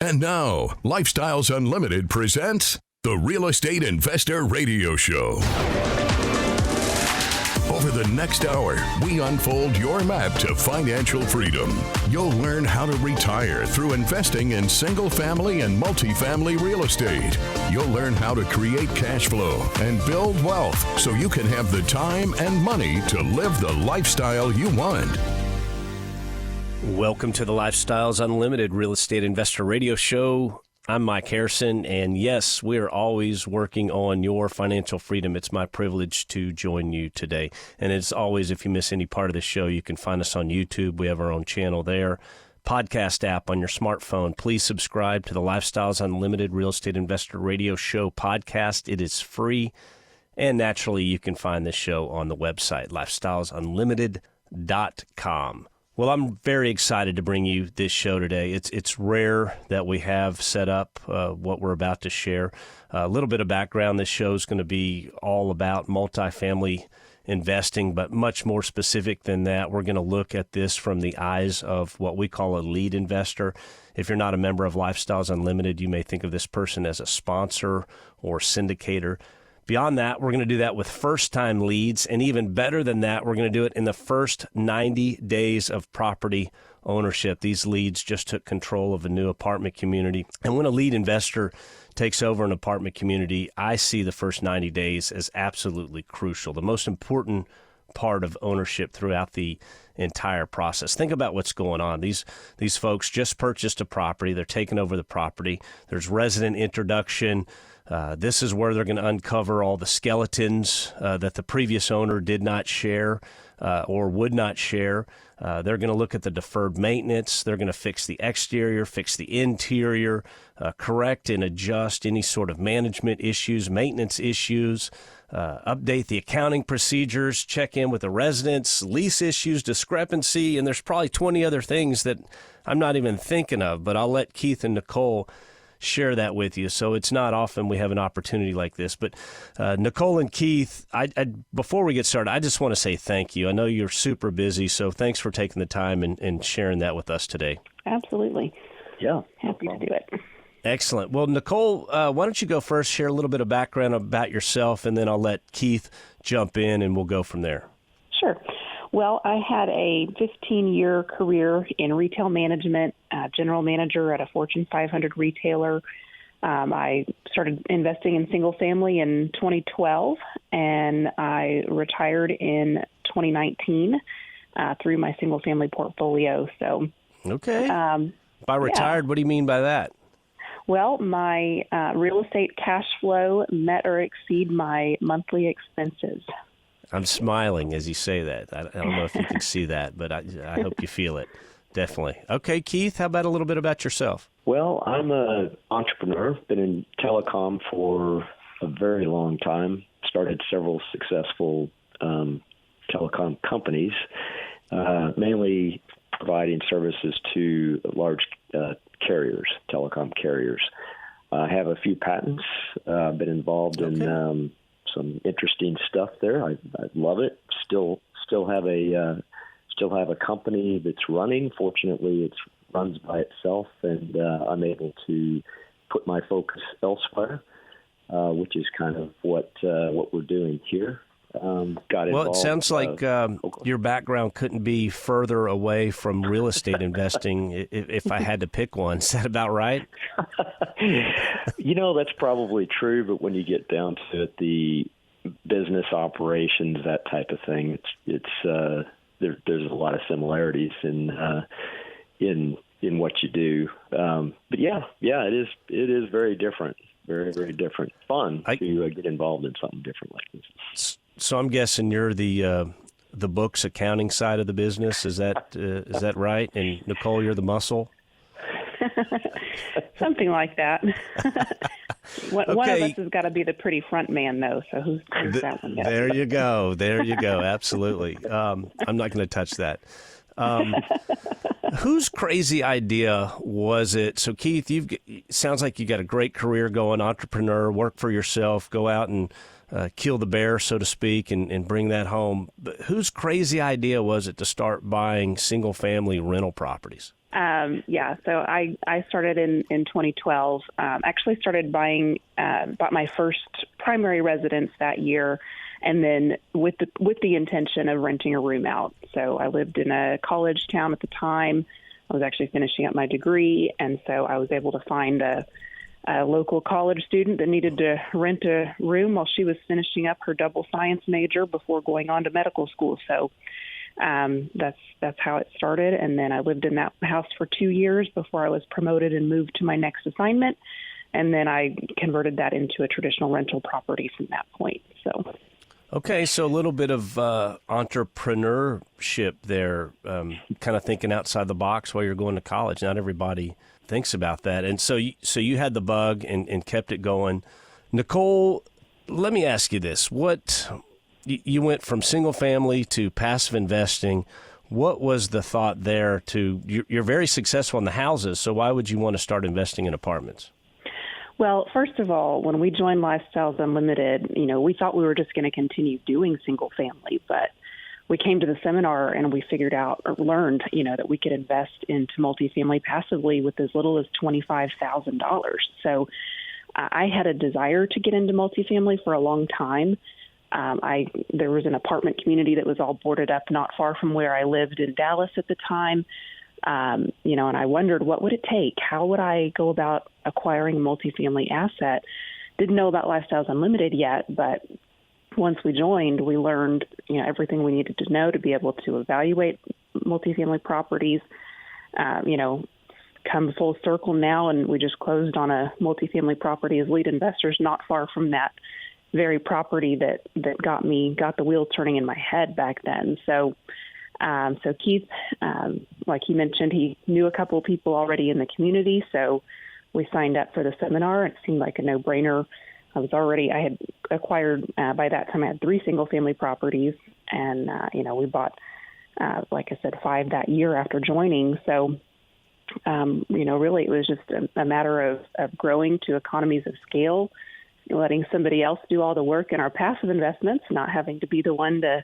And now, Lifestyles Unlimited presents the Real Estate Investor Radio Show. Over the next hour, we unfold your map to financial freedom. You'll learn how to retire through investing in single-family and multifamily real estate. You'll learn how to create cash flow and build wealth so you can have the time and money to live the lifestyle you want. Welcome to the Lifestyles Unlimited Real Estate Investor Radio Show. I'm Mike Harrison, and yes, we're always working on your financial freedom. It's my privilege to join you today. And as always, if you miss any part of the show, you can find us on YouTube. We have our own channel there. Podcast app on your smartphone. Please subscribe to the Lifestyles Unlimited Real Estate Investor Radio Show podcast. It is free. And naturally, you can find this show on the website, lifestylesunlimited.com. Well, I'm very excited to bring you this show today. It's rare that we have set up what we're about to share. A little bit of background. This show is going to be all about multifamily investing, but much more specific than that. We're going to look at this from the eyes of what we call a lead investor. If you're not a member of Lifestyles Unlimited, you may think of this person as a sponsor or syndicator. Beyond that, we're going to do that with first-time leads, and even better than that, we're going to do it in the first 90 days of property ownership. These leads just took control of a new apartment community, and when a lead investor takes over an apartment community, I see the first 90 days as absolutely crucial, the most important part of ownership throughout the entire process. Think about what's going on. These folks just purchased a property. They're taking over the property. There's resident introduction. This is where they're going to uncover all the skeletons that the previous owner did not share or would not share. They're going to look at the deferred maintenance. They're going to fix the exterior, fix the interior, correct and adjust any sort of management issues, maintenance issues, update the accounting procedures, check in with the residents, lease issues, discrepancy, and there's probably 20 other things that I'm not even thinking of, but I'll let Keith and Nicole share that with you. So it's not often we have an opportunity like this. But Nicole and Keith, before we get started, I just want to say thank you. I know you're super busy, so thanks for taking the time and sharing that with us today. Absolutely. Yeah. Happy to do it. Excellent. Well, Nicole, why don't you go first, share a little bit of background about yourself, and then I'll let Keith jump in and we'll go from there. Sure. Well, I had a 15-year career in retail management, general manager at a Fortune 500 retailer. I started investing in single family in 2012, and I retired in 2019 through my single family portfolio. So, okay. By retired, What do you mean by that? Well, my real estate cash flow met or exceed my monthly expenses. I'm smiling as you say that. I don't know if you can see that, but I hope you feel it. Definitely. Okay, Keith, how about a little bit about yourself? Well, I'm an entrepreneur, been in telecom for a very long time, started several successful telecom companies, mainly providing services to large carriers, telecom carriers. I have a few patents, been involved in some interesting stuff there. I love it. Still have a company that's running. Fortunately, it runs by itself, and I'm able to put my focus elsewhere, which is kind of what we're doing here. Well, it sounds like your background couldn't be further away from real estate investing if I had to pick one. Is that about right? That's probably true, but when you get down to it, the business operations, that type of thing, there's a lot of similarities in what you do. But yeah, it is very different, very, very different. Fun to get involved in something different like this. So I'm guessing you're the books accounting side of the business. Is that right? And Nicole, you're the muscle? Something like that. One of us has got to be the pretty front man, though. So who's that one? There you go. Absolutely. I'm not going to touch that. Whose crazy idea was it? So, Keith, sounds like you got a great career going, entrepreneur, work for yourself, go out and kill the bear, so to speak, and bring that home. But whose crazy idea was it to start buying single-family rental properties? So I started in 2012. Actually started bought my first primary residence that year, and then with the intention of renting a room out. So I lived in a college town at the time. I was actually finishing up my degree, and so I was able to find a local college student that needed to rent a room while she was finishing up her double science major before going on to medical school. So that's how it started. And then I lived in that house for 2 years before I was promoted and moved to my next assignment. And then I converted that into a traditional rental property from that point. So. Okay, so a little bit of entrepreneurship there, kind of thinking outside the box while you're going to college. Not everybody thinks about that. And so you had the bug and kept it going. Nicole, let me ask you this. You went from single family to passive investing. What was the thought there you're very successful in the houses, so why would you want to start investing in apartments? Well, first of all, when we joined Lifestyles Unlimited, we thought we were just going to continue doing single family, but we came to the seminar and we figured out or learned, that we could invest into multifamily passively with as little as $25,000. So I had a desire to get into multifamily for a long time. There was an apartment community that was all boarded up not far from where I lived in Dallas at the time. And I wondered, what would it take? How would I go about acquiring a multifamily asset? Didn't know about Lifestyles Unlimited yet, but once we joined, we learned, everything we needed to know to be able to evaluate multifamily properties. Come full circle now, and we just closed on a multifamily property as lead investors not far from that very property that got the wheel turning in my head back then. So Keith, like he mentioned, he knew a couple of people already in the community, so we signed up for the seminar. It seemed like a no-brainer. I had acquired, by that time I had 3 single-family properties, and, we bought, like I said, 5 that year after joining. So, really it was just a matter of growing to economies of scale, letting somebody else do all the work in our passive investments, not having to be the one to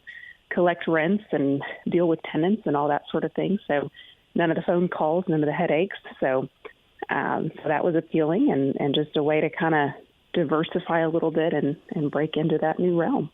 collect rents and deal with tenants and all that sort of thing. So none of the phone calls, none of the headaches. So that was appealing and just a way to kind of diversify a little bit and break into that new realm.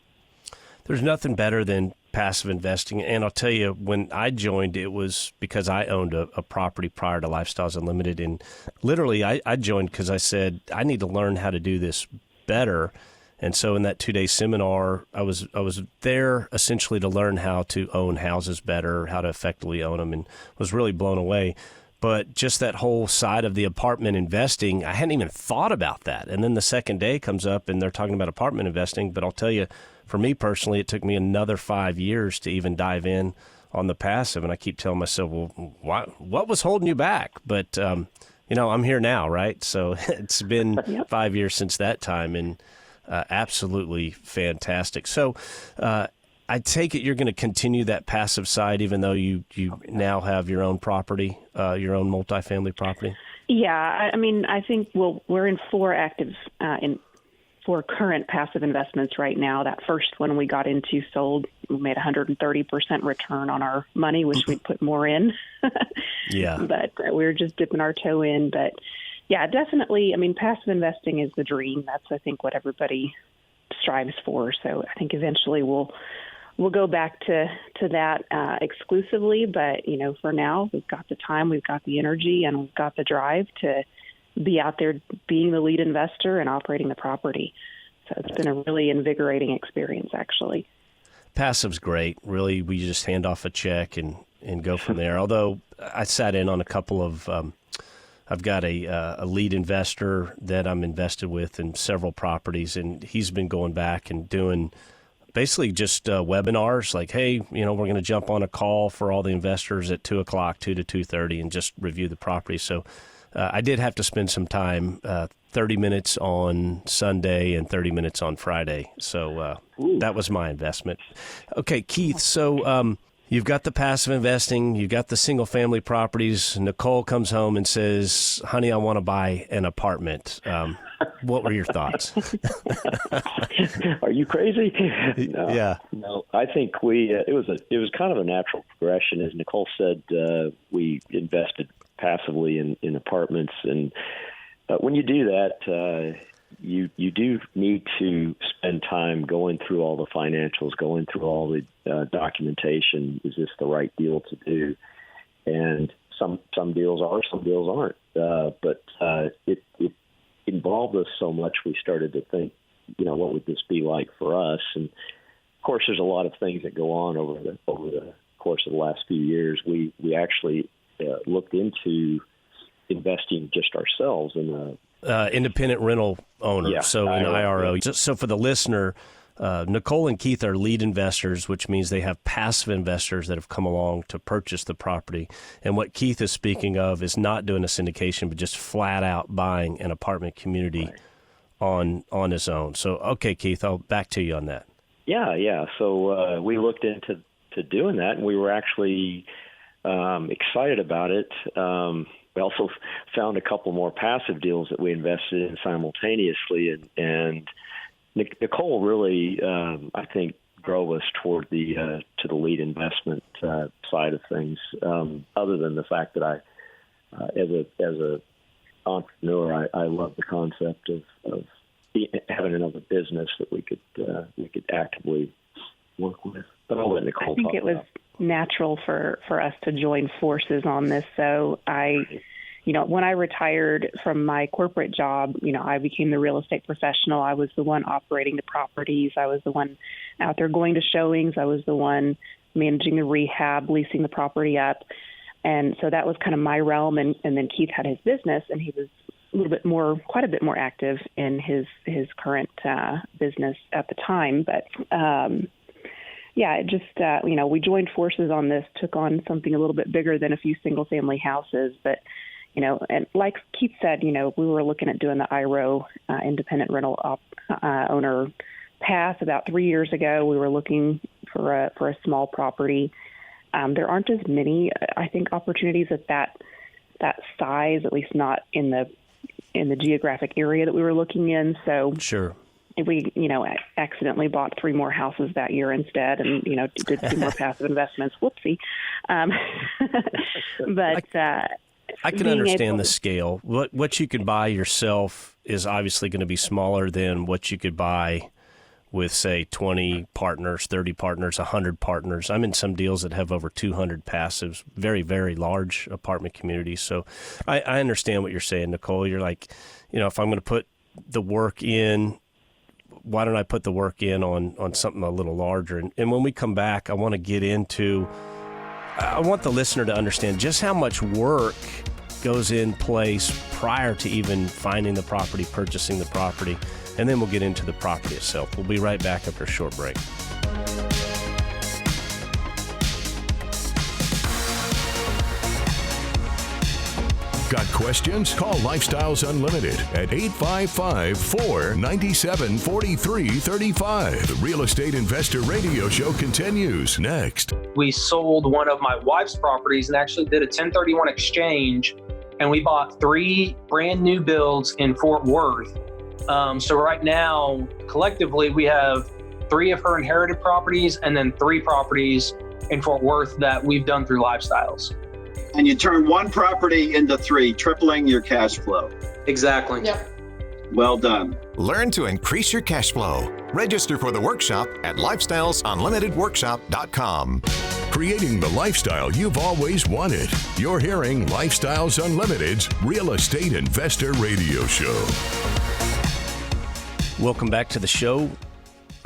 There's nothing better than passive investing. And I'll tell you, when I joined, it was because I owned a property prior to Lifestyles Unlimited. And literally I joined because I said, I need to learn how to do this better. And so in that 2-day seminar, I was there essentially to learn how to own houses better, how to effectively own them, and was really blown away. But just that whole side of the apartment investing, I hadn't even thought about that. And then the second day comes up and they're talking about apartment investing. But I'll tell you, for me personally, it took me another 5 years to even dive in on the passive. And I keep telling myself, well, what was holding you back? But, I'm here now, right? So it's been 5 years since that time, and absolutely fantastic. So I take it you're going to continue that passive side, even though you now have your own property, your own multifamily property? Yeah, I think we're in 4 current passive investments right now. That first one we got into sold. We made 130% return on our money. Wish we'd put more in. Yeah. But we were just dipping our toe in. But yeah, definitely. Passive investing is the dream. That's, I think, what everybody strives for. So I think eventually we'll go back to that exclusively. But, for now, we've got the time, we've got the energy, and we've got the drive to be out there being the lead investor and operating the property. So it's been a really invigorating experience, actually. Passive's great. Really, we just hand off a check and go from there. Although I sat in on a couple of I've got a lead investor that I'm invested with in several properties, and he's been going back and doing basically just webinars like, hey, we're going to jump on a call for all the investors at 2 o'clock, 2 to 2:30, and just review the property. So I did have to spend some time, 30 minutes on Sunday and 30 minutes on Friday. So that was my investment. Okay, Keith, so you've got the passive investing, you've got the single-family properties. Nicole comes home and says, honey, I want to buy an apartment. What were your thoughts? Are you crazy? No, yeah. No, I think it was kind of a natural progression. As Nicole said, we invested passively in apartments. And when you do that, you do need to spend time going through all the financials, going through all the documentation. Is this the right deal to do? And some deals are, some deals aren't. But it involved us so much, we started to think, what would this be like for us? And of course, there's a lot of things that go on over the course of the last few years. We actually looked into investing just ourselves in independent rental owner, yeah, so an IRO. Yeah. So for the listener, Nicole and Keith are lead investors, which means they have passive investors that have come along to purchase the property. And what Keith is speaking of is not doing a syndication, but just flat out buying an apartment community on his own. So, okay, Keith, I'll back to you on that. Yeah. So we looked into doing that, and we were actually excited about it. We also found a couple more passive deals that we invested in simultaneously, and Nicole really, I think, drove us toward to the lead investment side of things. Other than the fact that I, as a entrepreneur, I love the concept of having another business that we could actively work with. But I'll let Nicole talk about it. I think it was natural for us to join forces on this. So when I retired from my corporate job, I became the real estate professional. I was the one operating the properties. I was the one out there going to showings. I was the one managing the rehab, leasing the property up. And so that was kind of my realm. And then Keith had his business, and he was quite a bit more active in his current business at the time. But it just, we joined forces on this, took on something a little bit bigger than a few single family houses. But, and like Keith said, we were looking at doing the IRO, independent rental owner path about 3 years ago. We were looking for a small property. There aren't as many, I think, opportunities at that size, at least not in the geographic area that we were looking in. So sure. We, accidentally bought 3 more houses that year instead, and did 2 more passive investments. Whoopsie! But I can understand the scale. What you can buy yourself is obviously going to be smaller than what you could buy with, say, 20 partners, 30 partners, 100 partners. I'm in some deals that have over 200 passives, very, very large apartment communities. So I understand what you're saying, Nicole. You're like, if I'm going to put the work in, why don't I put the work in on something a little larger? And when we come back, I want the listener to understand just how much work goes in place prior to even finding the property, purchasing the property, and then we'll get into the property itself. We'll be right back after a short break. Got questions? Call Lifestyles Unlimited at 855-497-4335. The Real Estate Investor Radio Show continues next. We sold one of my wife's properties and actually did a 1031 exchange, and we bought 3 brand new builds in Fort Worth. So right now, collectively, we have 3 of her inherited properties and then 3 properties in Fort Worth that we've done through Lifestyles. And you turn 1 property into 3, tripling your cash flow. Exactly. Yep. Well done. Learn to increase your cash flow. Register for the workshop at lifestylesunlimitedworkshop.com. Creating the lifestyle you've always wanted. You're hearing Lifestyles Unlimited's Real Estate Investor Radio Show. Welcome back to the show.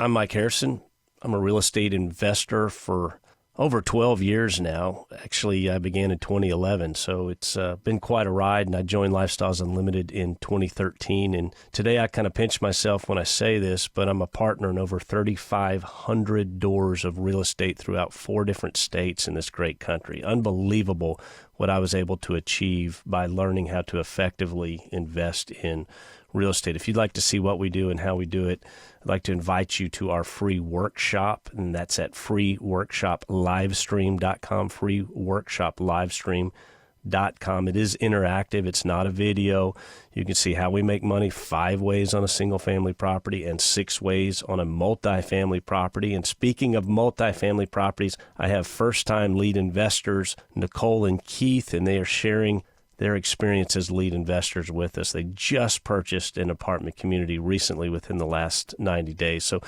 I'm Mike Harrison. I'm a real estate investor for over 12 years now. Actually, I began in 2011, so it's been quite a ride, and I joined Lifestyles Unlimited in 2013. And today I kind of pinch myself when I say this, but I'm a partner in over 3,500 doors of real estate throughout 4 different states in this great country. Unbelievable what I was able to achieve by learning how to effectively invest in real estate. If you'd like to see what we do and how we do it, I'd like to invite you to our free workshop, and that's at freeworkshoplivestream.com, freeworkshoplivestream.com. It is interactive. It's not a video. You can see how we make money 5 ways on a single-family property and 6 ways on a multifamily property. And speaking of multifamily properties, I have first-time lead investors, Nicole and Keith, and they are sharing their experience as lead investors with us. They just purchased an apartment community recently within the last 90 days. So,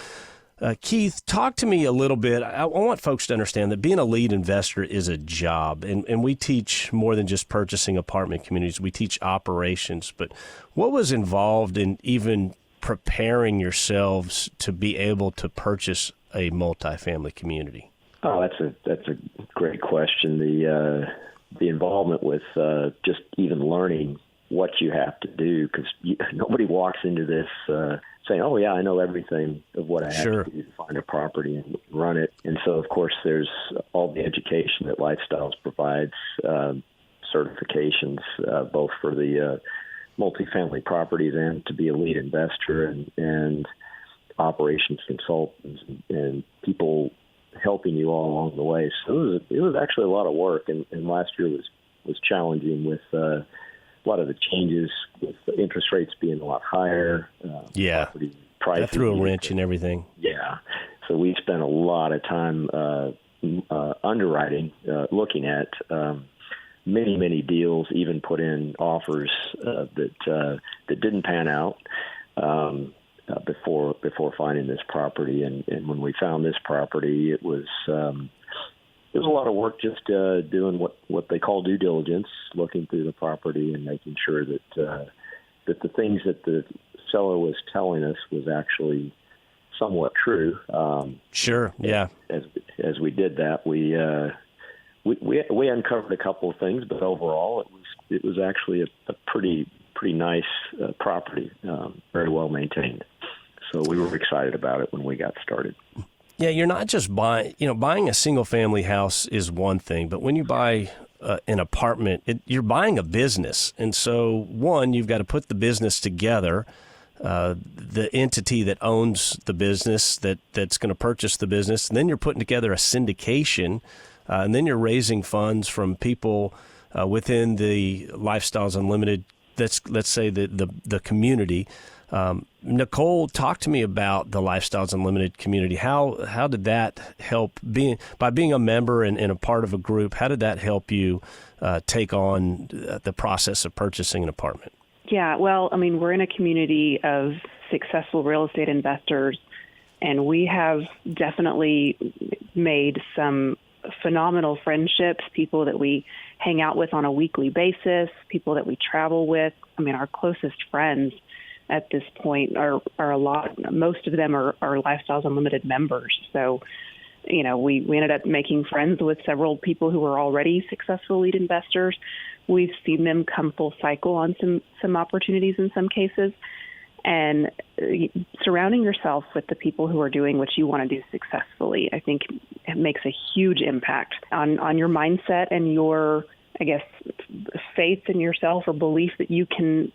Keith, talk to me a little bit. I want folks to understand that being a lead investor is a job, and we teach more than just purchasing apartment communities. We teach operations. But what was involved in even preparing yourselves to be able to purchase a multifamily community? Oh, that's a great question. The involvement with just even learning what you have to do, because nobody walks into this saying, "Oh yeah, I know everything of what I have to do to find a property and run it." And so, of course, there's all the education that Lifestyles provides, certifications, both for the multifamily properties and to be a lead investor, and operations consultants and people helping you all along the way. So it was actually a lot of work, and last year was challenging with a lot of the changes, with the interest rates being a lot higher. That threw a wrench in everything. Yeah. So we spent a lot of time underwriting, looking at many deals, even put in offers that didn't pan out before finding this property. And when we found this property, it was a lot of work just doing what they call due diligence, looking through the property and making sure that the things that the seller was telling us was actually somewhat true. Sure, yeah. As we did that, we uncovered a couple of things, but overall, it was actually a pretty nice property, very well maintained. So we were excited about it when we got started. Yeah, you're not just buying a single family house is one thing, but when you buy an apartment, you're buying a business. And so, one, you've got to put the business together, the entity that owns the business that's going to purchase the business. And then you're putting together a syndication, and then you're raising funds from people within the Lifestyles Unlimited, let's say the community. Nicole, talk to me about the Lifestyles Unlimited community. How did that help by being a member and a part of a group? How did that help you take on the process of purchasing an apartment? Yeah, well, I mean, we're in a community of successful real estate investors, and we have definitely made some phenomenal friendships, people that we hang out with on a weekly basis, people that we travel with. I mean, our closest friends at this point are a lot. Most of them are Lifestyles Unlimited members. So, we ended up making friends with several people who were already successful lead investors. We've seen them come full cycle on some opportunities in some cases. And surrounding yourself with the people who are doing what you want to do successfully, I think it makes a huge impact on your mindset and your, I guess, faith in yourself or belief that you can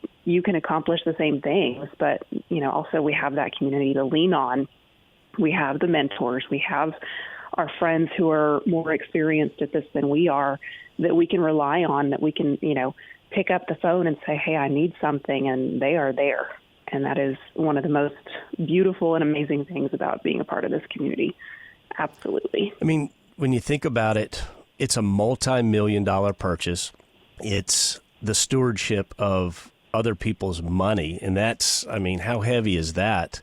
accomplish the same things. But, also we have that community to lean on. We have the mentors. We have our friends who are more experienced at this than we are that we can rely on, that we can, pick up the phone and say, hey, I need something, and they are there. And that is one of the most beautiful and amazing things about being a part of this community. Absolutely. I mean, when you think about it, it's a multi-million-dollar purchase. It's the stewardship of other people's money. And that's, I mean, how heavy is that?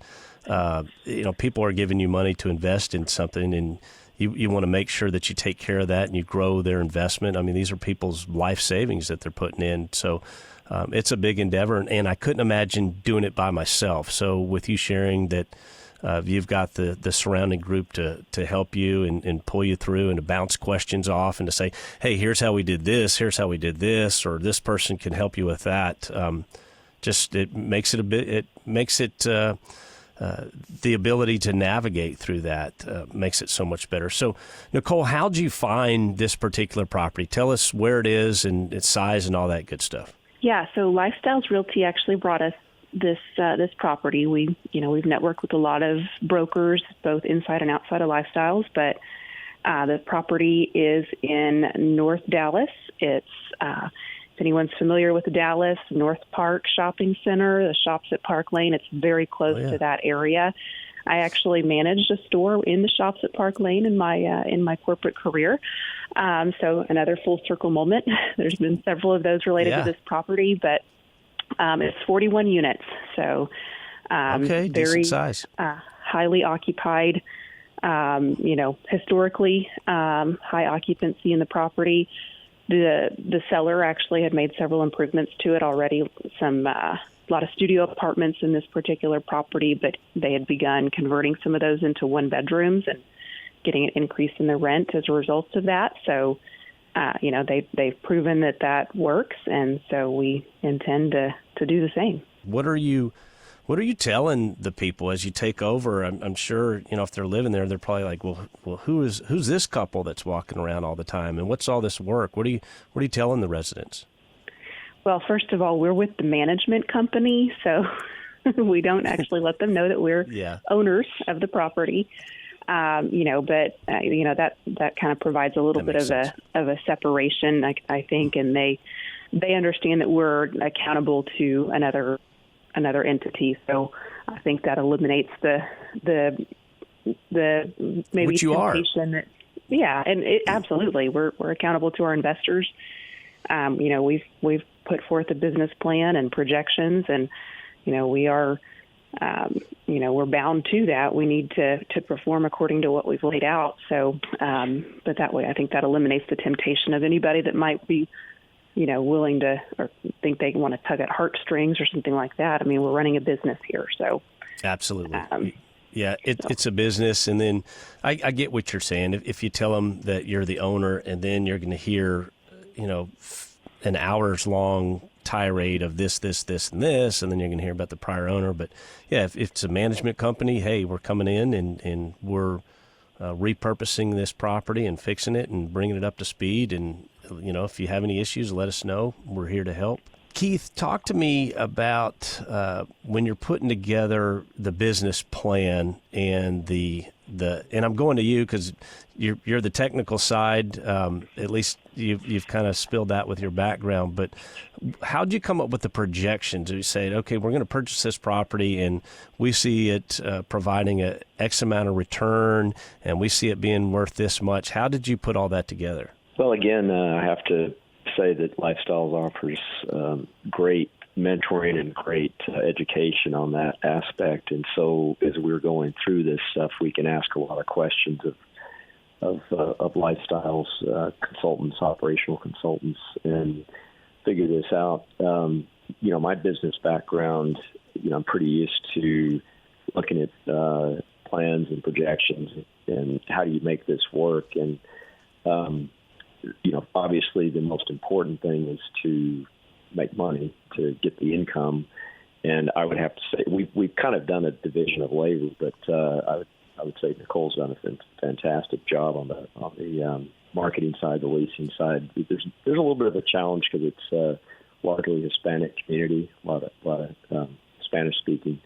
People are giving you money to invest in something, and you want to make sure that you take care of that and you grow their investment. I mean, these are people's life savings that they're putting in. So it's a big endeavor, and I couldn't imagine doing it by myself. So with you sharing that you've got the surrounding group to help you and pull you through and to bounce questions off and to say, hey, here's how we did this, here's how we did this, or this person can help you with that. It makes it the ability to navigate through that makes it so much better. So, Nicole, how'd you find this particular property? Tell us where it is and its size and all that good stuff. Yeah, so Lifestyles Realty actually brought us this property. We've networked with a lot of brokers, both inside and outside of Lifestyles, but the property is in North Dallas. It's if anyone's familiar with Dallas, North Park Shopping Center, the shops at Park Lane, it's very close to that area. I actually managed a store in the shops at Park Lane in my corporate career. So another full circle moment. There's been several of those related to this property, but it's 41 units. So okay, very decent size. Highly occupied. Historically high occupancy in the property. The seller actually had made several improvements to it already. A lot of studio apartments in this particular property, but they had begun converting some of those into one bedrooms and getting an increase in the rent as a result of that. So, they've proven that works, and so we intend to do the same. What are you telling the people as you take over? I'm sure, if they're living there, they're probably like, well, who's this couple that's walking around all the time, and what's all this work? What are you telling the residents? Well, first of all, we're with the management company, so we don't actually let them know that we're owners of the property. But that kind of provides a little bit of a separation, I think, and they understand that we're accountable to another entity. So I think that eliminates the maybe which you temptation. Absolutely, we're accountable to our investors. We've put forth a business plan and projections, and we are we're bound to that. We need to perform according to what we've laid out. So, but that way, I think that eliminates the temptation of anybody that might be willing to, or think they want to tug at heartstrings or something like that. I mean, we're running a business here, so. Absolutely. It's a business. And then I get what you're saying. If you tell them that you're the owner, and then you're going to hear, an hours long tirade of this, and this, and then you're going to hear about the prior owner. But if it's a management company, hey, we're coming in and we're repurposing this property and fixing it and bringing it up to speed. And, if you have any issues, let us know. We're here to help. Keith, talk to me about when you're putting together the business plan and and I'm going to you because you're the technical side. At least you've kind of spilled that with your background. But how'd you come up with the projections? You say, okay, we're going to purchase this property and we see it providing a X amount of return and we see it being worth this much. How did you put all that together? Well, again, I have to say that Lifestyles offers great mentoring and great education on that aspect. And so as we're going through this stuff, we can ask a lot of questions of Lifestyles consultants, operational consultants, and figure this out. My business background, I'm pretty used to looking at plans and projections and how do you make this work. And obviously the most important thing is to make money, to get the income. And I would have to say we've kind of done a division of labor, but I would say Nicole's done a fantastic job on the marketing side, the leasing side. There's a little bit of a challenge because it's largely Hispanic community, a lot of Spanish speaking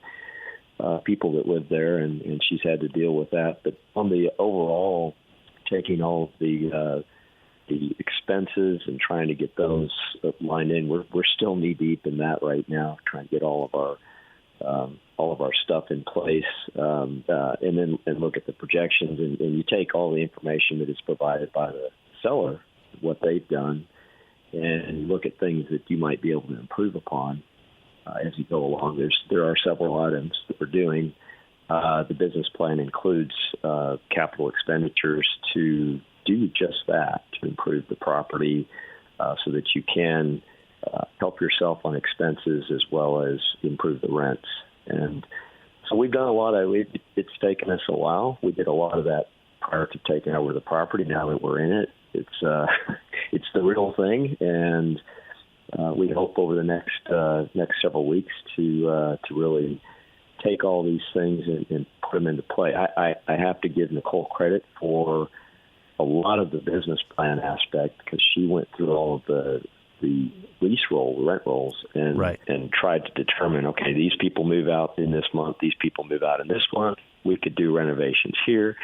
people that live there, and she's had to deal with that. But on the overall, taking all of the expenses and trying to get those lined in, we're still knee deep in that right now, trying to get all of our stuff in place, and then look at the projections, and you take all the information that is provided by the seller, what they've done, and look at things that you might be able to improve upon as you go along. There are several items that we're doing. The business plan includes capital expenditures to do just that, to improve the property so that you can help yourself on expenses as well as improve the rents. And so we've done a lot of it. It's taken us a while. We did a lot of that prior to taking over the property. Now that we're in it, it's the real thing. And we hope over the next several weeks to really take all these things and put them into play. I have to give Nicole credit for a lot of the business plan aspect because she went through all of the lease roll, rent rolls, and tried to determine, okay, these people move out in this month, these people move out in this month, we could do renovations here.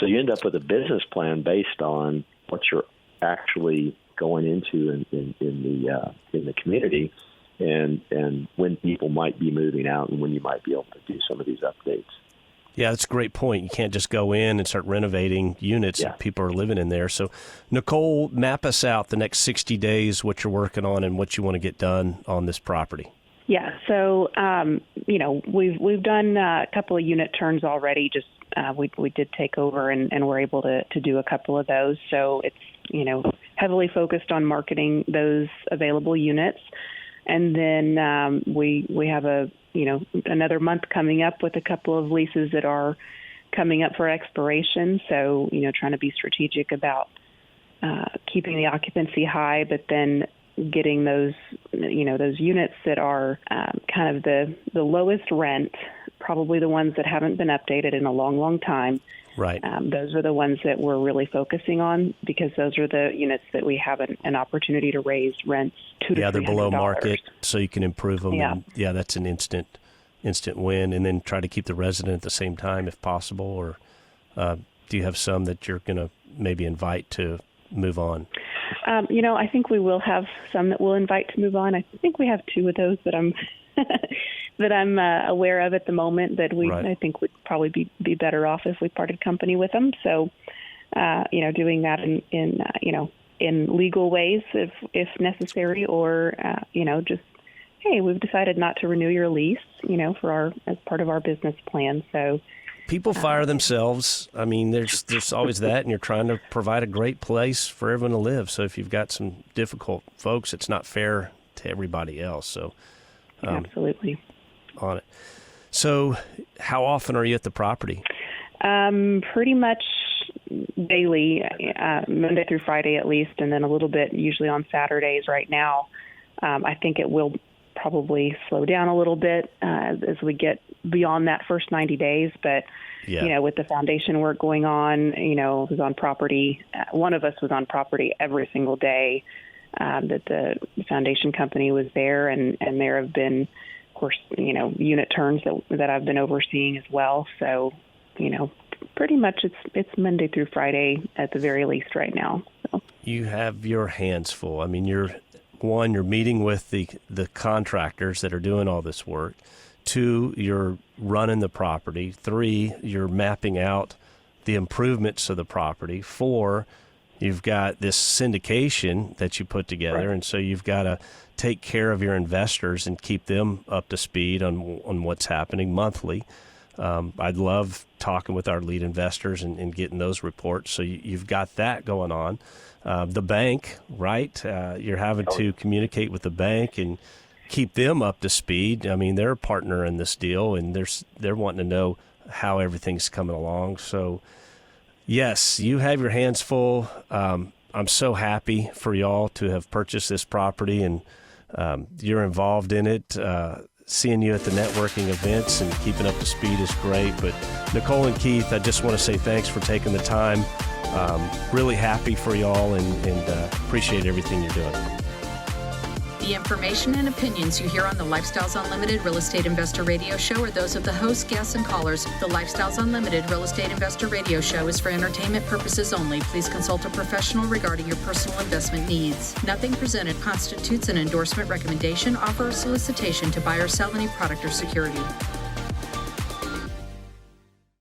So you end up with a business plan based on what you're actually going into in the community, and when people might be moving out and when you might be able to do some of these updates. Yeah, that's a great point. You can't just go in and start renovating units if people are living in there. So, Nicole, map us out the next 60 days, what you're working on and what you want to get done on this property. Yeah, so, we've done a couple of unit turns already. Just we did take over and we're able to do a couple of those. So it's, heavily focused on marketing those available units. And then we have another month coming up with a couple of leases that are coming up for expiration. So, trying to be strategic about keeping the occupancy high, but then getting those units that are kind of the lowest rent, probably the ones that haven't been updated in a long, long time. Right. Those are the ones that we're really focusing on because those are the units that we have an opportunity to raise rents $200 to $300. They're below market, so you can improve them. Yeah. And that's an instant win. And then try to keep the resident at the same time if possible. Or do you have some that you're going to maybe invite to move on? I think we will have some that we'll invite to move on. I think we have two of those that I'm aware of at the moment that I think would probably be better off if we parted company with them. So, doing that in legal ways if necessary, or just, hey, we've decided not to renew your lease, as part of our business plan. So. People fire themselves. I mean, there's always that, and you're trying to provide a great place for everyone to live. So if you've got some difficult folks, it's not fair to everybody else. So absolutely on it. So how often are you at the property? Pretty much daily, Monday through Friday at least, and then a little bit usually on Saturdays right now. I think it will probably slow down a little bit as we get beyond that first 90 days. But, with the foundation work going on, was on property. One of us was on property every single day that the foundation company was there. And there have been, of course, unit turns that I've been overseeing as well. So, pretty much it's Monday through Friday at the very least right now. So. You have your hands full. I mean, you're meeting with the contractors that are doing all this work. 2, you're running the property. 3, you're mapping out the improvements of the property. 4, you've got this syndication that you put together, and so you've got to take care of your investors and keep them up to speed on what's happening monthly. I'd love talking with our lead investors and getting those reports. So you've got that going on. The bank, right? You're having to communicate with the bank and keep them up to speed. I mean, they're a partner in this deal, and they're wanting to know how everything's coming along. So, yes, you have your hands full. I'm so happy for y'all to have purchased this property, and you're involved in it. Seeing you at the networking events and keeping up to speed is great. But Nicole and Keith, I just want to say thanks for taking the time. Really happy for y'all and appreciate everything you're doing. The information and opinions you hear on the Lifestyles Unlimited Real Estate Investor Radio Show are those of the hosts, guests, and callers. The Lifestyles Unlimited Real Estate Investor Radio Show is for entertainment purposes only. Please consult a professional regarding your personal investment needs. Nothing presented constitutes an endorsement, recommendation, offer, or solicitation to buy or sell any product or security.